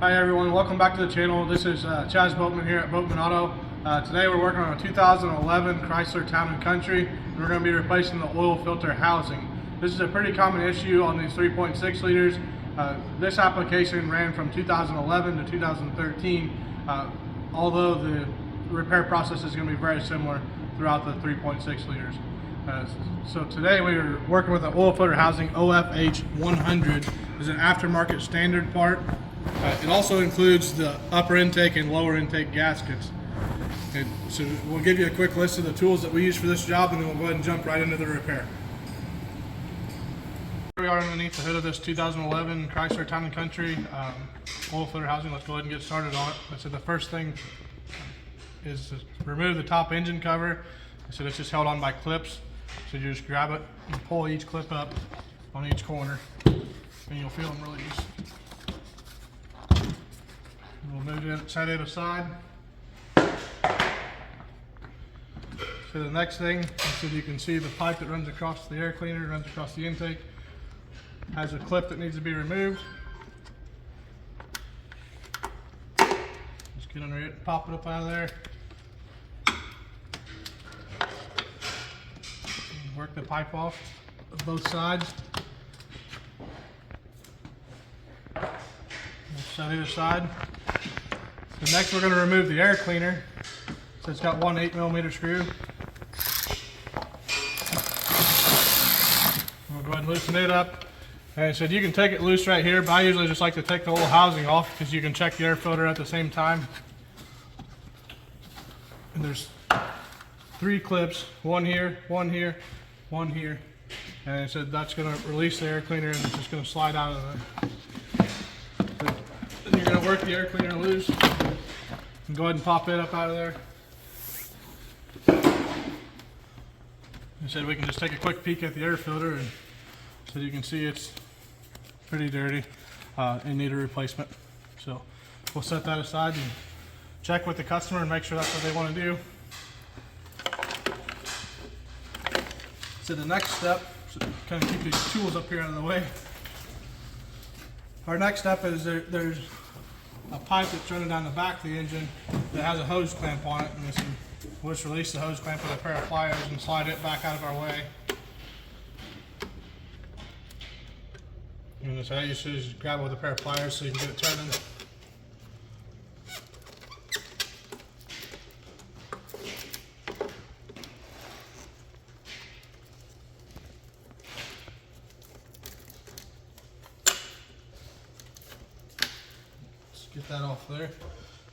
Hi everyone, welcome back to the channel. This is Chaz Boatman here at Boatman Auto. Today we're working on a 2011 Chrysler Town & Country, and we're going to be replacing the oil filter housing. This is a pretty common issue on these 3.6 liters. This application ran from 2011 to 2013, although the repair process is going to be very similar throughout the 3.6 liters. So today we are working with the oil filter housing OFH 100. It's an aftermarket standard part. It also includes the upper intake and lower intake gaskets. And so we'll give you a quick list of the tools that we use for this job, and then we'll go ahead and jump right into the repair. Here we are underneath the hood of this 2011 Chrysler Town & Country oil filter housing. Let's go ahead and get started on it. So the first thing is to remove the top engine cover. So it's just held on by clips. So you just grab it and pull each clip up on each corner, and you'll feel them release. We'll move it, set it aside. So the next thing, so you can see the pipe that runs across the air cleaner, runs across the intake, has a clip that needs to be removed. Just get under it, pop it up out of there. Work the pipe off of both sides. We'll set it aside. So next we're going to remove the air cleaner. So it's got one 8mm screw. We'll go ahead and loosen it up. And I said you can take it loose right here, but I usually just like to take the whole housing off because you can check the air filter at the same time. And there's 3 clips, one here, one here, one here. And I said that's going to release the air cleaner, and it's just going to slide out of there. Then you're going to work the air cleaner loose and go ahead and pop it up out of there. I said we can just take a quick peek at the air filter, and so you can see it's pretty dirty and need a replacement. So we'll set that aside and check with the customer and make sure that's what they want to do. So the next step, so kind of keep these tools up here out of the way. Our next step is there's a pipe that's running down the back of the engine that has a hose clamp on it, and we'll just release the hose clamp with a pair of pliers and slide it back out of our way. And that's how you should just grab it with a pair of pliers so you can get it turning. Get that off there.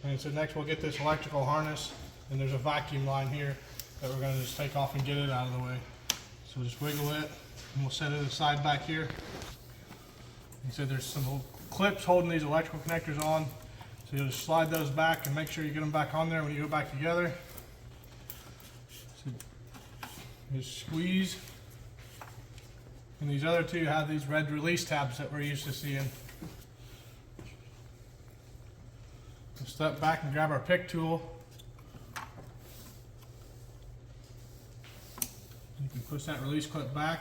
And so next we'll get this electrical harness, and there's a vacuum line here that we're going to just take off and get it out of the way. So just wiggle it, and we'll set it aside back here. And so there's some little clips holding these electrical connectors on, so you'll just slide those back and make sure you get them back on there when you go back together. So just squeeze, and these other two have these red release tabs that we're used to seeing. Step back and grab our pick tool. You can push that release clip back.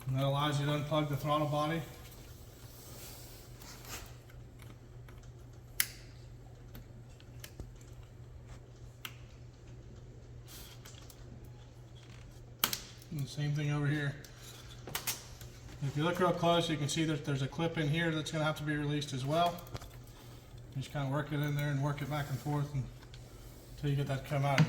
And that allows you to unplug the throttle body. And the same thing over here. If you look real close, you can see that there's a clip in here that's going to have to be released as well. You just kind of work it in there and work it back and forth until you get that to come out.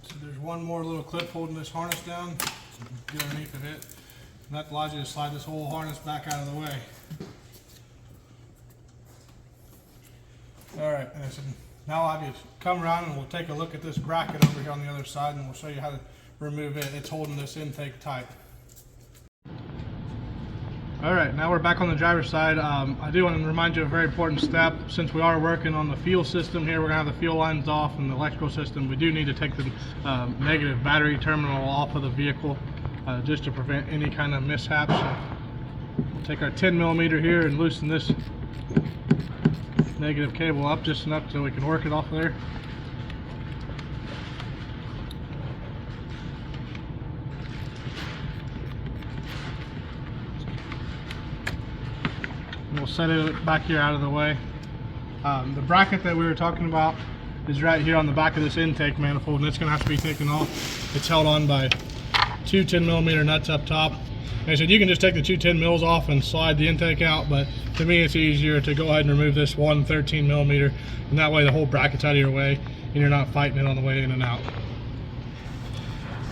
So there's one more little clip holding this harness down. Get underneath of it, and that allows you to slide this whole harness back out of the way. Alright, and so now I'll have you come around and we'll take a look at this bracket over here on the other side, and we'll show you how to remove it. It's holding this intake tight. Alright, now we're back on the driver's side. I do want to remind you of a very important step. Since we are working on the fuel system here, we're going to have the fuel lines off and the electrical system. We do need to take the negative battery terminal off of the vehicle. just to prevent any kind of mishaps. So we'll take our 10mm here and loosen this negative cable up just enough so we can work it off there. And we'll set it back here out of the way. The bracket that we were talking about is right here on the back of this intake manifold, and it's going to have to be taken off. It's held on by two 10mm nuts up top. And I said you can just take the two 10 mils off and slide the intake out, but to me it's easier to go ahead and remove this one 13mm, and that way the whole bracket's out of your way and you're not fighting it on the way in and out.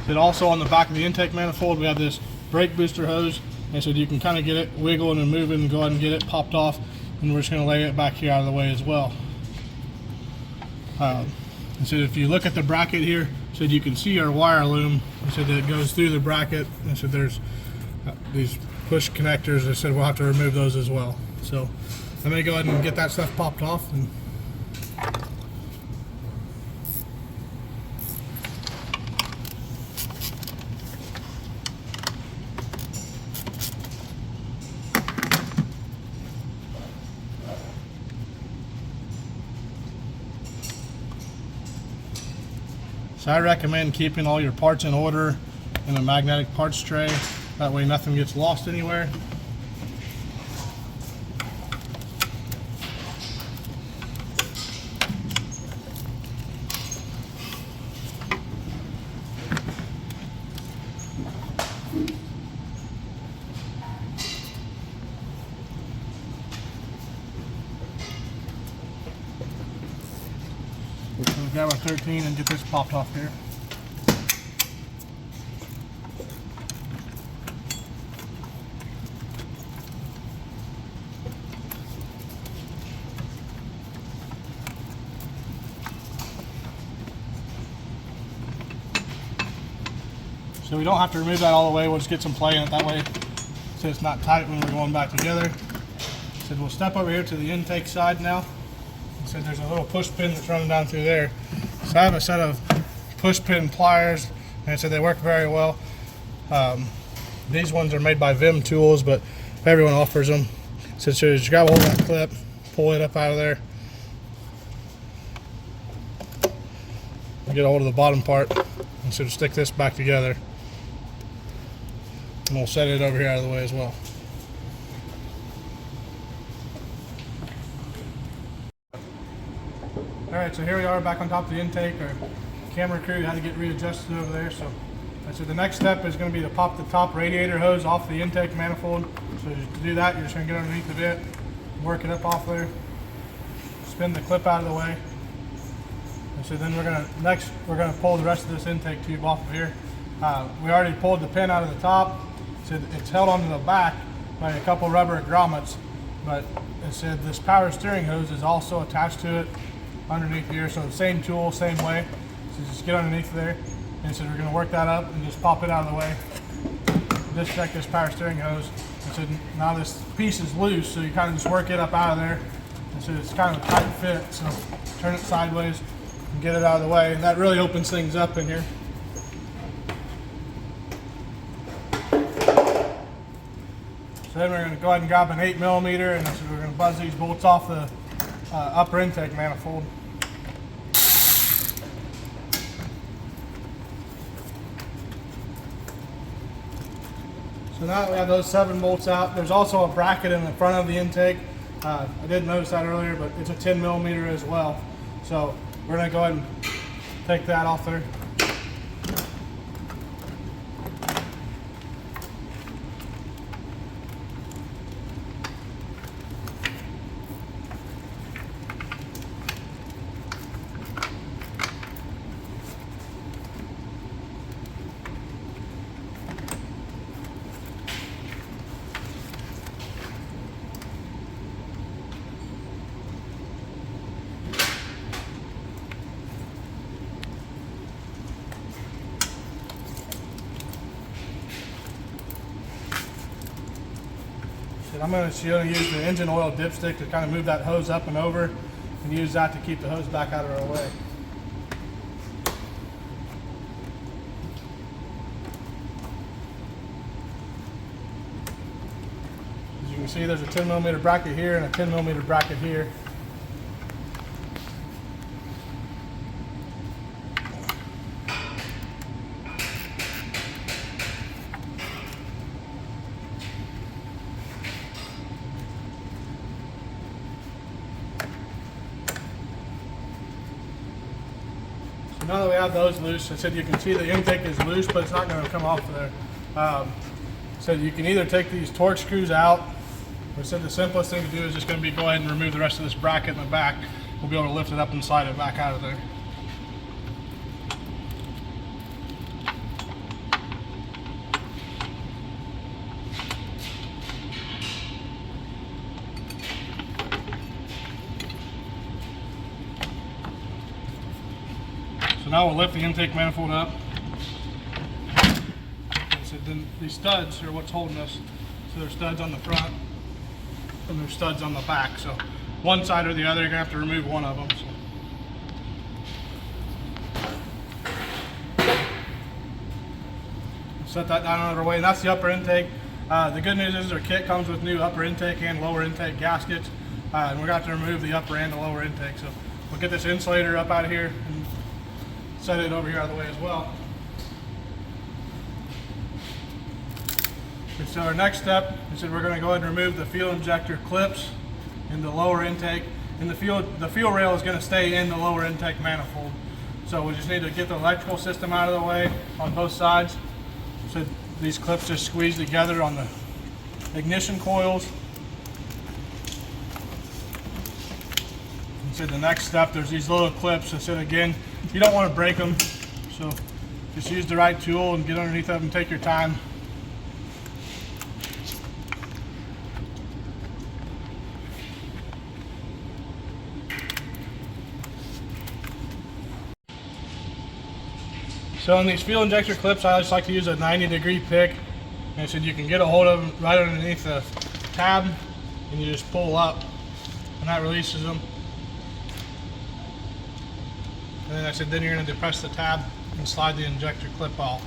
Then also on the back of the intake manifold we have this brake booster hose, and so you can kind of get it wiggling and moving and go ahead and get it popped off, and we're just going to lay it back here out of the way as well. And so if you look at the bracket here, so you can see our wire loom, so that it goes through the bracket, and so there's these push connectors. I said we'll have to remove those as well. So I'm going to go ahead and get that stuff popped off. And so I recommend keeping all your parts in order in a magnetic parts tray. That way nothing gets lost anywhere. We're going to grab our 13 and get this popped off here. So we don't have to remove that all the way, we'll just get some play in it that way so it's not tight when we're going back together. So we'll step over here to the intake side now. So there's a little push pin that's running down through there. So I have a set of push pin pliers, and so they work very well. These ones are made by Vim Tools, but everyone offers them. So just grab a hold of that clip, pull it up out of there, get a hold of the bottom part, and so just stick this back together. And we'll set it over here out of the way as well. Alright, so here we are back on top of the intake. Our camera crew had to get readjusted over there. So the next step is going to be to pop the top radiator hose off the intake manifold. So to do that, you're just going to get underneath of it, work it up off there, spin the clip out of the way. And so then we're going to pull the rest of this intake tube off of here. We already pulled the pin out of the top. So it's held onto the back by a couple rubber grommets, but it said this power steering hose is also attached to it underneath here. So the same tool, same way. So just get underneath there, and so we're going to work that up and just pop it out of the way. Disconnect this power steering hose. And so now this piece is loose, so you kind of just work it up out of there. And so it's kind of a tight fit. So turn it sideways and get it out of the way, and that really opens things up in here. So then we're going to go ahead and grab an 8mm, and so we're going to buzz these bolts off the upper intake manifold. So now that we have those 7 bolts out, there's also a bracket in the front of the intake. I didn't notice that earlier, but it's a 10mm as well. So we're going to go ahead and take that off there. I'm going to use the engine oil dipstick to kind of move that hose up and over, and use that to keep the hose back out of our way. can see there's a 10mm bracket here and a 10mm bracket here. So now that we have those loose, I said you can see the intake is loose, but it's not going to come off there. So you can either take these torque screws out, or I said the simplest thing to do is just going to be go ahead and remove the rest of this bracket in the back. We'll be able to lift it up and slide it back out of there. So now we'll lift the intake manifold up. So then these studs are what's holding us. So there's studs on the front and there's studs on the back. So one side or the other, you're gonna have to remove one of them. So set that down out of our way, and that's the upper intake. The good news is our kit comes with new upper intake and lower intake gaskets, and we're going to have to remove the upper and the lower intake. So we'll get this insulator up out of here and set it over here out of the way as well. And so our next step is that we're going to go ahead and remove the fuel injector clips in the lower intake, and the fuel rail is going to stay in the lower intake manifold. So we just need to get the electrical system out of the way on both sides. So these clips just squeeze together on the ignition coils. And so the next step, there's these little clips. I said again, you don't want to break them, so just use the right tool and get underneath them and take your time. So on these fuel injector clips, I just like to use a 90-degree pick. And I said you can get a hold of them right underneath the tab, and you just pull up, and that releases them. And then I said, then you're going to depress the tab and slide the injector clip off.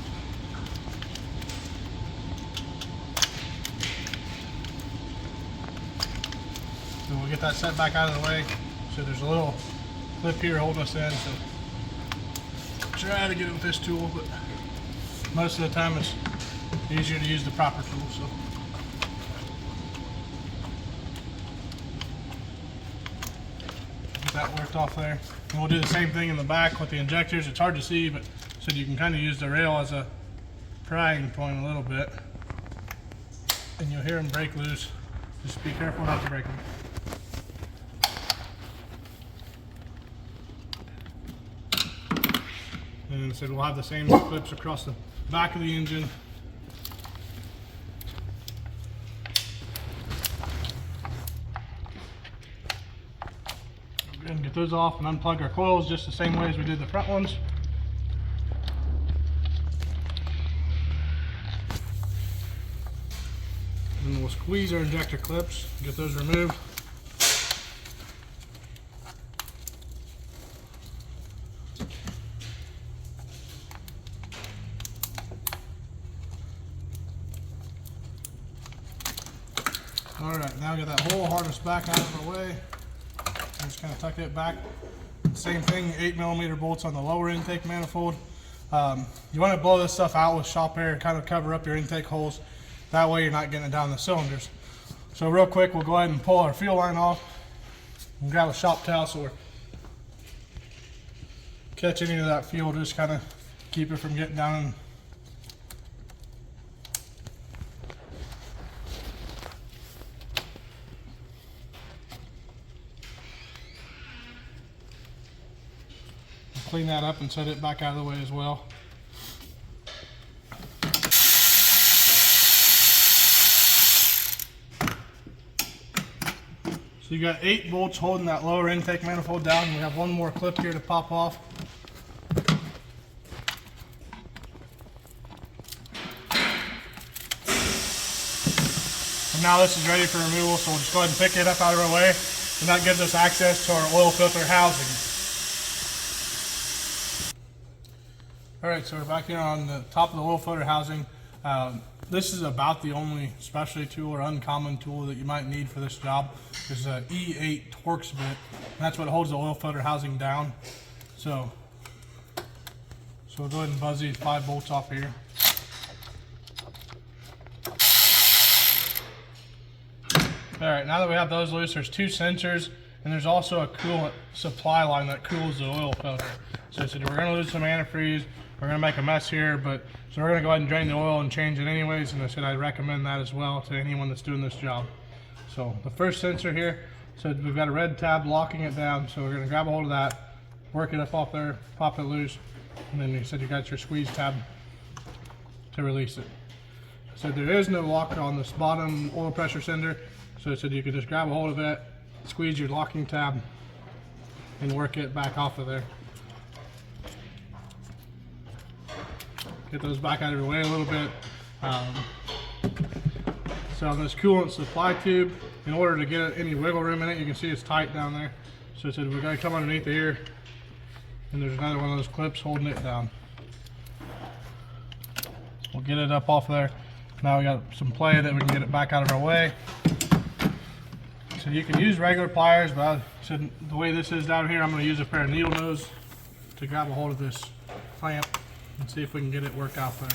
So we'll get that set back out of the way. So there's a little clip here holding us in. So try to get it with this tool, but most of the time it's easier to use the proper tool. So get that worked off there. And we'll do the same thing in the back with the injectors. It's hard to see, but so you can kind of use the rail as a prying point a little bit. And you'll hear them break loose. Just be careful not to break them. And so we'll have the same clips across the back of the engine. Go ahead and get those off and unplug our coils just the same way as we did the front ones. And then we'll squeeze our injector clips, get those removed. Alright, now we got that whole harness back out of our way. Just kind of tuck it back. Same thing, 8mm bolts on the lower intake manifold. You want to blow this stuff out with shop air and kind of cover up your intake holes. That way you're not getting it down the cylinders. So real quick, we'll go ahead and pull our fuel line off and grab a shop towel so we're catch any of that fuel, just kind of keep it from getting down and clean that up and set it back out of the way as well. So you got 8 bolts holding that lower intake manifold down. We have one more clip here to pop off. And now this is ready for removal, so we'll just go ahead and pick it up out of our way, and that gives us access to our oil filter housing. Alright, so we're back here on the top of the oil filter housing. This is about the only specialty tool or uncommon tool that you might need for this job. This is an E8 Torx bit. And that's what holds the oil filter housing down. So we'll go ahead and buzz these 5 bolts off here. Alright, now that we have those loose, there's 2 sensors, and there's also a coolant supply line that cools the oil filter. So I said we're going to lose some antifreeze, we're going to make a mess here, so we're going to go ahead and drain the oil and change it anyways, and I said I'd recommend that as well to anyone that's doing this job. So the first sensor here, so we've got a red tab locking it down, so we're going to grab a hold of that, work it up off there, pop it loose, and then you said you got your squeeze tab to release it. So there is no lock on this bottom oil pressure sender, so it said you could just grab a hold of it, squeeze your locking tab, and work it back off of there. Get those back out of your way a little bit. So on this coolant supply tube, in order to get any wiggle room in it, you can see it's tight down there. So it said we're going to come underneath here, and there's another one of those clips holding it down. We'll get it up off there. Now we got some play that we can get it back out of our way. So you can use regular pliers, but I said the way this is down here, I'm going to use a pair of needle nose to grab a hold of this clamp and see if we can get it work out there.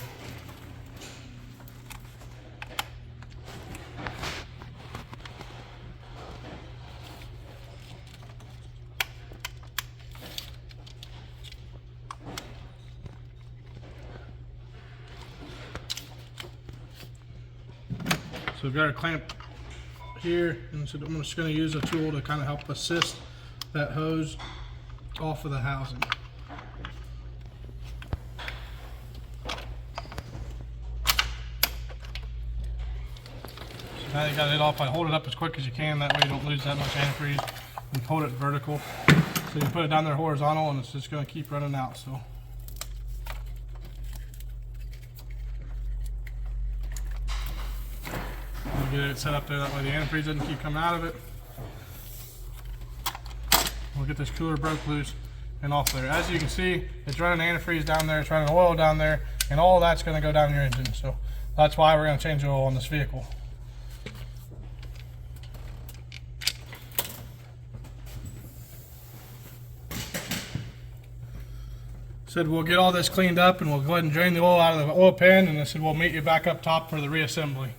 So we've got our clamp here, and so I'm just going to use a tool to kind of help assist that hose off of the housing. So now you got it off. I hold it up as quick as you can, that way you don't lose that much antifreeze. And hold it vertical, so you put it down there horizontal, and it's just going to keep running out. So. Get it set up there, that way the antifreeze doesn't keep coming out of it. We'll get this cooler broke loose and off there. As you can see, it's running antifreeze down there, it's running oil down there, and all that's going to go down your engine. So that's why we're going to change the oil on this vehicle. Said we'll get all this cleaned up and we'll go ahead and drain the oil out of the oil pan, and I said we'll meet you back up top for the reassembly.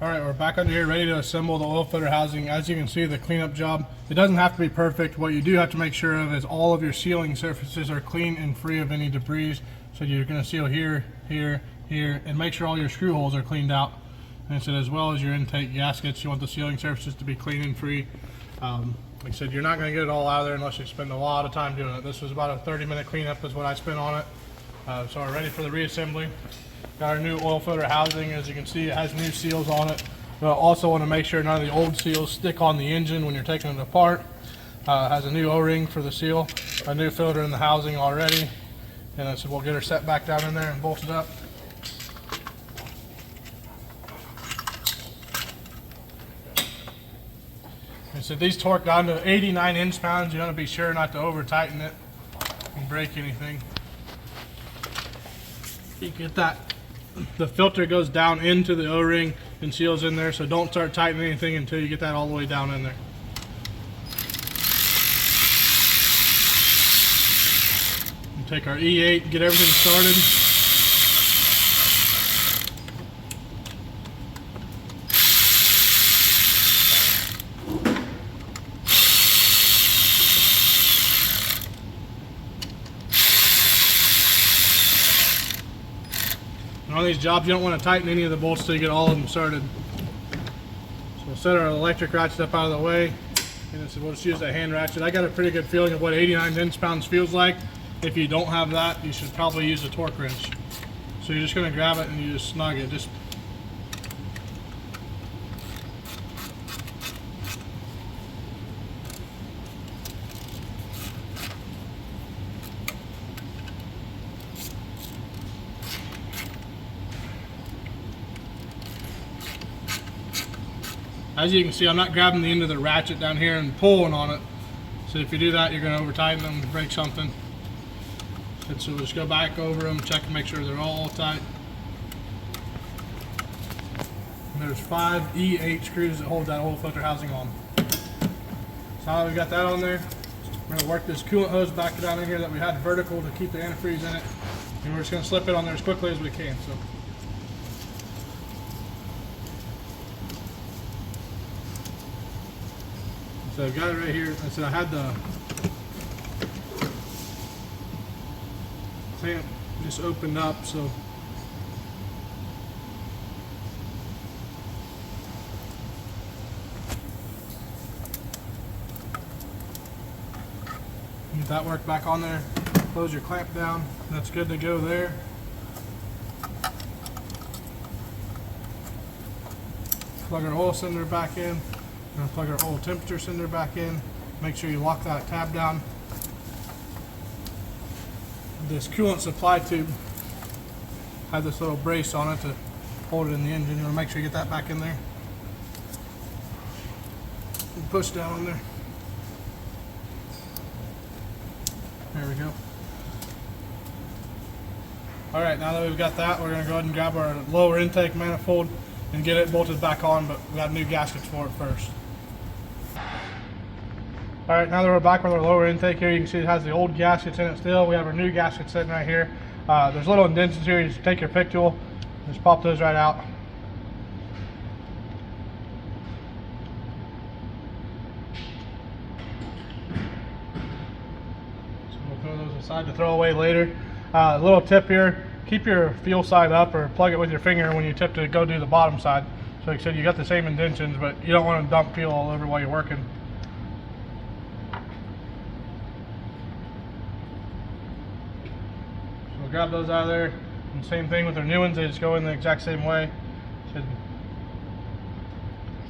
Alright, we're back under here ready to assemble the oil filter housing. As you can see, the cleanup job, it doesn't have to be perfect. What you do have to make sure of is all of your sealing surfaces are clean and free of any debris. So you're going to seal here, here, here, and make sure all your screw holes are cleaned out. And so as well as your intake gaskets, you want the sealing surfaces to be clean and free. Like I said, you're not going to get it all out of there unless you spend a lot of time doing it. This was about a 30-minute cleanup is what I spent on it. So we're ready for the reassembly. Got our new oil filter housing. As you can see, it has new seals on it. But also want to make sure none of the old seals stick on the engine when you're taking it apart. It has a new O-ring for the seal, a new filter in the housing already. And I said we'll get her set back down in there and bolted up. And so these torque down to 89 inch-pounds. You want to be sure not to over tighten it and break anything. You get that. The filter goes down into the O-ring and seals in there, so don't start tightening anything until you get that all the way down in there. And take our E8, get everything started. On these jobs, you don't want to tighten any of the bolts till you get all of them started. So we'll set our electric ratchet up out of the way, and we'll just use that hand ratchet. I got a pretty good feeling of what 89 inch-pounds feels like. If you don't have that, you should probably use a torque wrench. So you're just going to grab it and you just snug it. As you can see, I'm not grabbing the end of the ratchet down here and pulling on it. So if you do that, you're going to over tighten them and break something. And so we'll just go back over them, check and make sure they're all tight. And there's 5 E8 screws that hold that oil filter housing on. So now that we got that on there, we're going to work this coolant hose back down in here that we had vertical to keep the antifreeze in it. And we're just going to slip it on there as quickly as we can. So I've got it right here. I said I had the clamp just opened up, so get that work back on there. Close your clamp down. That's good to go there. Plug our oil cylinder back in. We're going to plug our oil temperature sender back in. Make sure you lock that tab down. This coolant supply tube had this little brace on it to hold it in the engine. You want to make sure you get that back in there. And push down on there. There we go. Alright, now that we've got that, we're going to go ahead and grab our lower intake manifold and get it bolted back on, but we got new gaskets for it first. Alright, now that we're back with our lower intake here, you can see it has the old gaskets in it still. We have our new gaskets sitting right here. There's little indentions here. You just take your pick tool, just pop those right out. So we'll throw those aside to throw away later. A little tip here, keep your fuel side up or plug it with your finger when you tip to go do the bottom side. So like I said, you got the same indentions, but you don't want to dump fuel all over while you're working. Grab those out of there, and same thing with their new ones, they just go in the exact same way.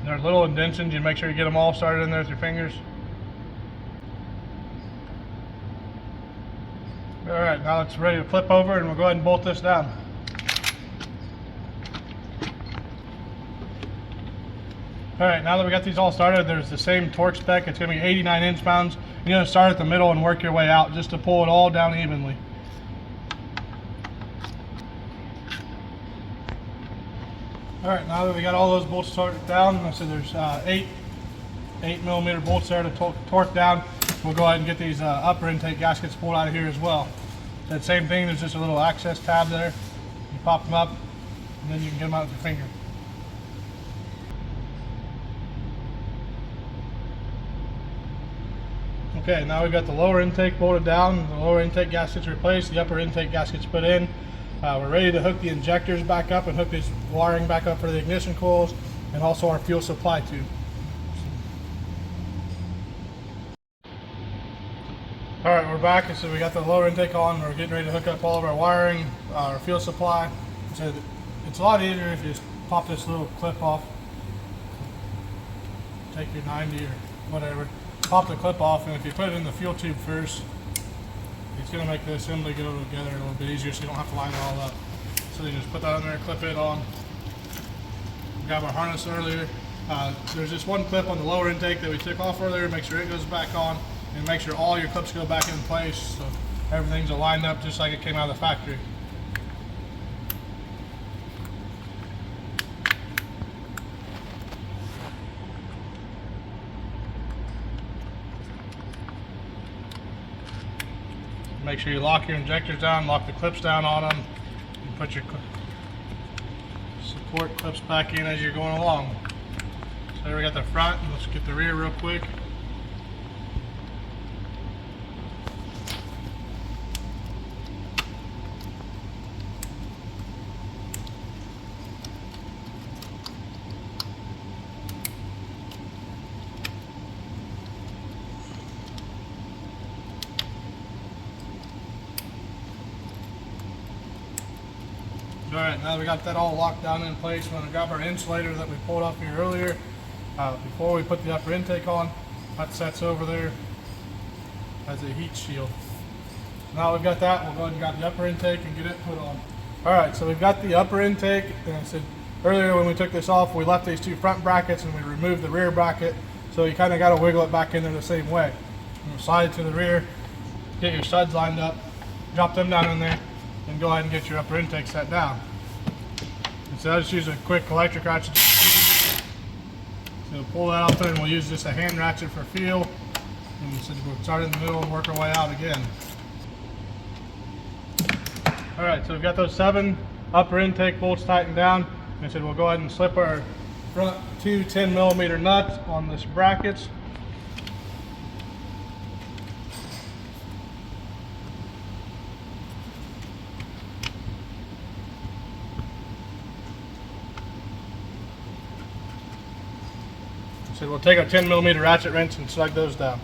They're little indentions, you make sure you get them all started in there with your fingers. Alright, now it's ready to flip over and we'll go ahead and bolt this down. Alright, now that we got these all started, there's the same torque spec. It's going to be 89 inch-pounds. You're going to start at the middle and work your way out just to pull it all down evenly. Alright, now that we got all those bolts torqued down, I said there's 8mm bolts there to torque down. We'll go ahead and get these upper intake gaskets pulled out of here as well. That same thing, there's just a little access tab there. You pop them up, and then you can get them out with your finger. Okay, now we've got the lower intake bolted down, the lower intake gaskets replaced, the upper intake gaskets put in. We're ready to hook the injectors back up and hook this wiring back up for the ignition coils and also our fuel supply tube. Alright, we're back. So we got the lower intake on. We're getting ready to hook up all of our wiring, our fuel supply. So it's a lot easier if you just pop this little clip off. Take your 90 or whatever. Pop the clip off, and if you put it in the fuel tube first, it's going to make the assembly go together a little bit easier so you don't have to line it all up. So you just put that on there, clip it on. Grab our harness earlier. There's just one clip on the lower intake that we took off earlier. Make sure it goes back on and make sure all your clips go back in place so everything's aligned up just like it came out of the factory. Make sure you lock your injectors down, lock the clips down on them, and put your support clips back in as you're going along. So there we got the front, and let's get the rear real quick. Alright, now that we got that all locked down in place, we're going to grab our insulator that we pulled off here earlier. Before we put the upper intake on, that sets over there as a heat shield. Now we've got that, we'll go ahead and grab the upper intake and get it put on. Alright, so we've got the upper intake, and I said earlier when we took this off, we left these two front brackets and we removed the rear bracket. So you kind of got to wiggle it back in there the same way. And slide it to the rear, get your studs lined up, drop them down in there, and go ahead and get your upper intake set down. And so I'll just use a quick electric ratchet. So pull that off there, and we'll use just a hand ratchet for feel. And so we'll start in the middle and work our way out again. Alright, so we've got those 7 upper intake bolts tightened down. And so we'll go ahead and slip our front 2 10mm nuts on this brackets. So we'll take our 10mm ratchet wrench and slug those down.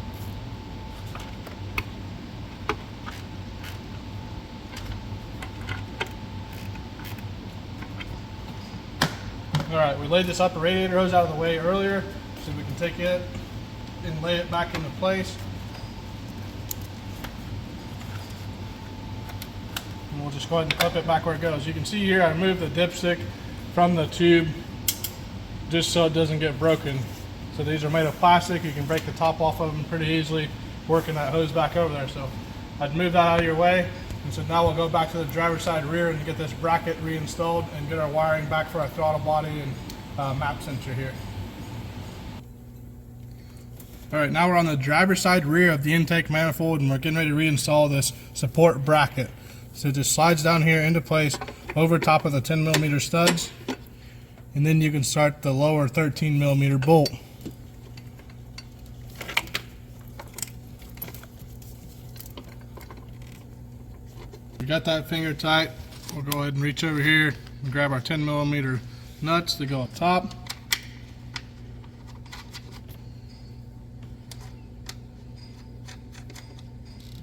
Alright, we laid this upper radiator hose out of the way earlier so we can take it and lay it back into place. And we'll just go ahead and clip it back where it goes. You can see here I removed the dipstick from the tube just so it doesn't get broken. So these are made of plastic. You can break the top off of them pretty easily working that hose back over there. So I'd move that out of your way. And so now we'll go back to the driver's side rear and get this bracket reinstalled and get our wiring back for our throttle body and map sensor here. Alright, now we're on the driver's side rear of the intake manifold and we're getting ready to reinstall this support bracket. So it just slides down here into place over top of the 10mm studs, and then you can start the lower 13mm bolt. We got that finger tight. We'll go ahead and reach over here and grab our 10mm nuts to go up top.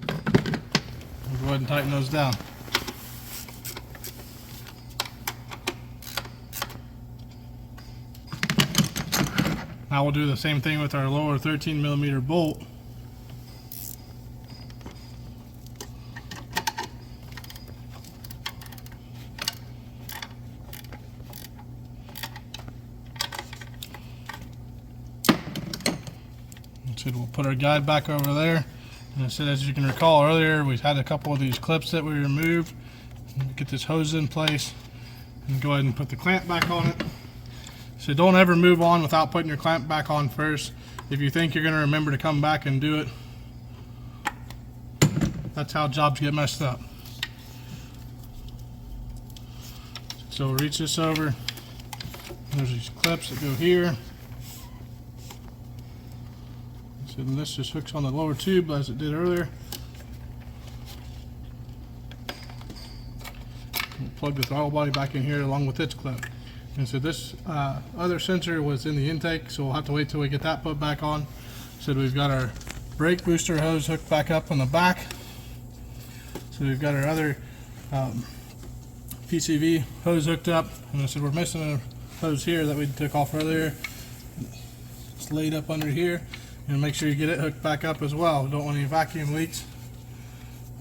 We'll go ahead and tighten those down. Now we'll do the same thing with our lower 13mm bolt. So we'll put our guide back over there. And I said, as you can recall earlier, we had a couple of these clips that we removed. Get this hose in place and go ahead and put the clamp back on it. So don't ever move on without putting your clamp back on first. If you think you're going to remember to come back and do it, that's how jobs get messed up. So we'll reach this over. There's these clips that go here. So this just hooks on the lower tube as it did earlier. We'll plug the throttle body back in here along with its clip. And so this other sensor was in the intake, so we'll have to wait till we get that put back on. So we've got our brake booster hose hooked back up on the back. So we've got our other PCV hose hooked up. And so we're missing a hose here that we took off earlier. It's laid up under here. And make sure you get it hooked back up as well. We don't want any vacuum leaks.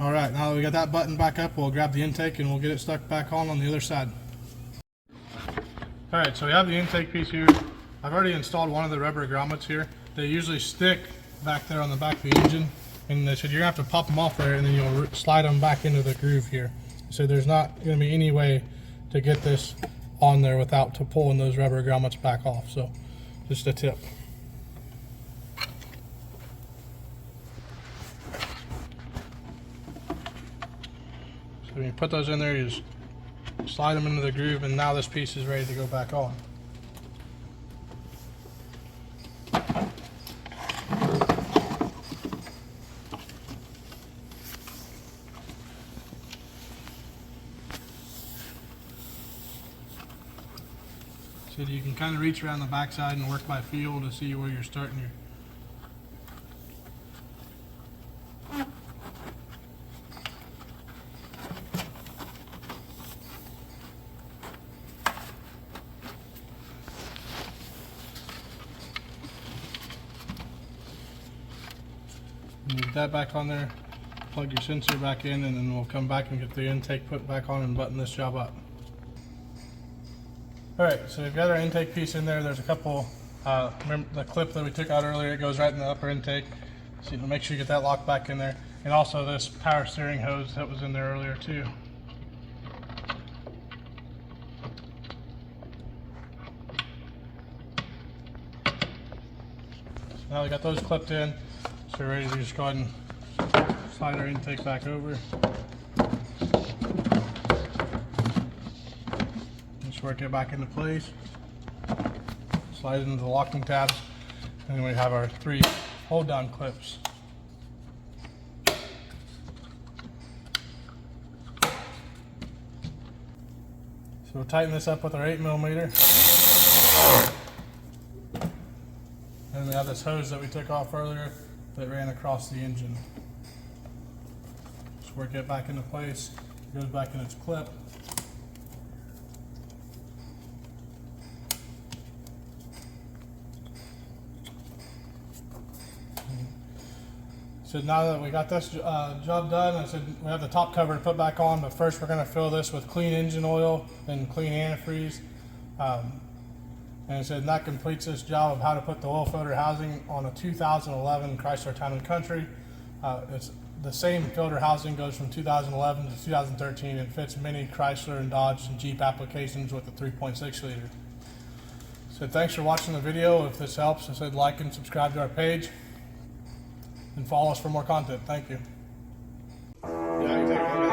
Alright, now that we got that button back up, we'll grab the intake and we'll get it stuck back on the other side. Alright, so we have the intake piece here. I've already installed one of the rubber grommets here. They usually stick back there on the back of the engine. And they said you're going to have to pop them off there and then you'll slide them back into the groove here. So there's not going to be any way to get this on there without pulling those rubber grommets back off. So just a tip. So when you put those in there, you just slide them into the groove, and now this piece is ready to go back on. So you can kind of reach around the backside and work by feel to see where you're starting your. Get that back on there, plug your sensor back in, and then we'll come back and get the intake put back on and button this job up. Alright, so we've got our intake piece in there. There's a couple, remember the clip that we took out earlier, it goes right in the upper intake. So you know, make sure you get that locked back in there. And also this power steering hose that was in there earlier too. So now we got those clipped in, so we're ready to just go ahead and slide our intake back over. Just work it back into place. Slide it into the locking tabs, and then we have our 3 hold down clips. So we'll tighten this up with our 8mm. And we have this hose that we took off earlier that ran across the engine. Just work it back into place. It goes back in its clip. So now that we got this job done, I said we have the top cover to put back on, but first we're going to fill this with clean engine oil and clean antifreeze. And I said that completes this job of how to put the oil filter housing on a 2011 Chrysler Town & Country. It's the same filter housing, goes from 2011 to 2013 and fits many Chrysler and Dodge and Jeep applications with a 3.6 liter. So thanks for watching the video. If this helps, I said like and subscribe to our page. And follow us for more content. Thank you. Yeah,